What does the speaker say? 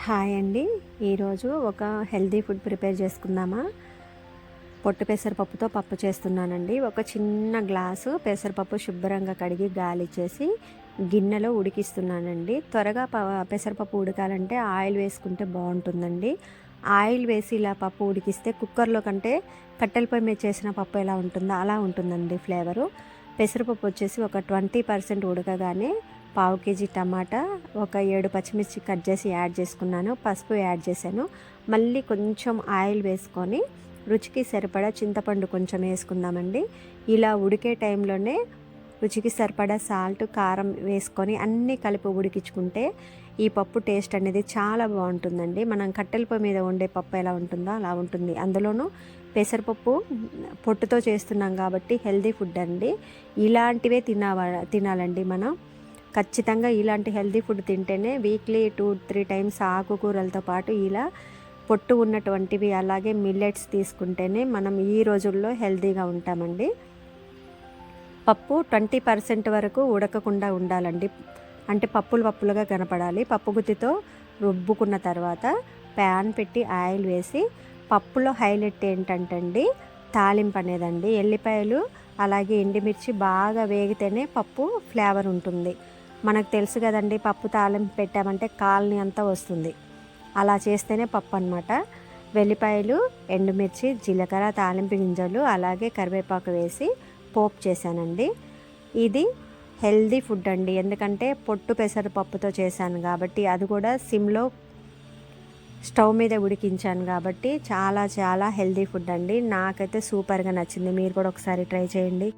Hi అండి. ఈరోజు ఒక హెల్తీ ఫుడ్ ప్రిపేర్ చేసుకుందామా. పొట్టు పెసరపప్పుతో పప్పు చేస్తున్నానండి. ఒక చిన్న గ్లాసు పెసరపప్పు శుభ్రంగా కడిగి గాలిచ్చేసి గిన్నెలో ఉడికిస్తున్నానండి. త్వరగా పెసరపప్పు ఉడకాలంటే ఆయిల్ వేసుకుంటే బాగుంటుందండి. ఆయిల్ వేసి ఇలా పప్పు ఉడికిస్తే కుక్కర్లో కంటే కట్టెల పొయ్యి మీద చేసిన పప్పు ఎలా ఉంటుందో అలా ఉంటుందండి ఫ్లేవరు. పెసరపప్పు వచ్చేసి ఒక 20% ఉడకగానే పావు కేజీ టమాటా, ఒక 7 పచ్చిమిర్చి కట్ చేసి యాడ్ చేసుకున్నాను. పసుపు యాడ్ చేశాను. మళ్ళీ కొంచెం ఆయిల్ వేసుకొని రుచికి సరిపడా చింతపండు కొంచెం వేసుకుందామండి. ఇలా ఉడికే టైంలోనే రుచికి సరిపడా సాల్ట్, కారం వేసుకొని అన్నీ కలిపి ఉడికించుకుంటే ఈ పప్పు టేస్ట్ అనేది చాలా బాగుంటుందండి. మనం కట్టెల పొయ్యి మీద వండే పప్పు ఎలా ఉంటుందో అలా ఉంటుంది. అందులోనూ పెసరపప్పు పొట్టుతో చేస్తున్నాం కాబట్టి హెల్దీ ఫుడ్ అండి. ఇలాంటివే తినాలండి మనం. ఖచ్చితంగా ఇలాంటి హెల్దీ ఫుడ్ తింటేనే వీక్లీ 2-3 టైమ్స్ ఆకుకూరలతో పాటు ఇలా పొట్టు ఉన్నటువంటివి అలాగే మిల్లెట్స్ తీసుకుంటేనే మనం ఈ రోజుల్లో హెల్తీగా ఉంటామండి. పప్పు 20% వరకు ఉడకకుండా ఉండాలండి. అంటే పప్పులుగా కనపడాలి. పప్పు గుత్తితో రుబ్బుకున్న తర్వాత ప్యాన్ పెట్టి ఆయిల్ వేసి పప్పులో హైలైట్ ఏంటంటే అండి తాలింపు అనేదండి. ఎల్లిపాయలు అలాగే ఎండుమిర్చి బాగా వేగితేనే పప్పు ఫ్లేవర్ ఉంటుంది. మనకు తెలుసు కదండి, పప్పు తాలింపు పెట్టామంటే కాలనీ అంతా వస్తుంది. అలా చేస్తేనే పప్పు అనమాట. వెల్లిపాయలు, ఎండుమిర్చి, జీలకర్ర, తాలింపు గింజలు అలాగే కరివేపాకు వేసి పోపు చేశానండి. ఇది హెల్దీ ఫుడ్ అండి. ఎందుకంటే పొట్టు పెసరపప్పుతో చేశాను కాబట్టి, అది కూడా సిమ్లో స్టవ్ మీద ఉడికించాను కాబట్టి చాలా చాలా హెల్దీ ఫుడ్ అండి. నాకైతే సూపర్గా నచ్చింది. మీరు కూడా ఒకసారి ట్రై చేయండి.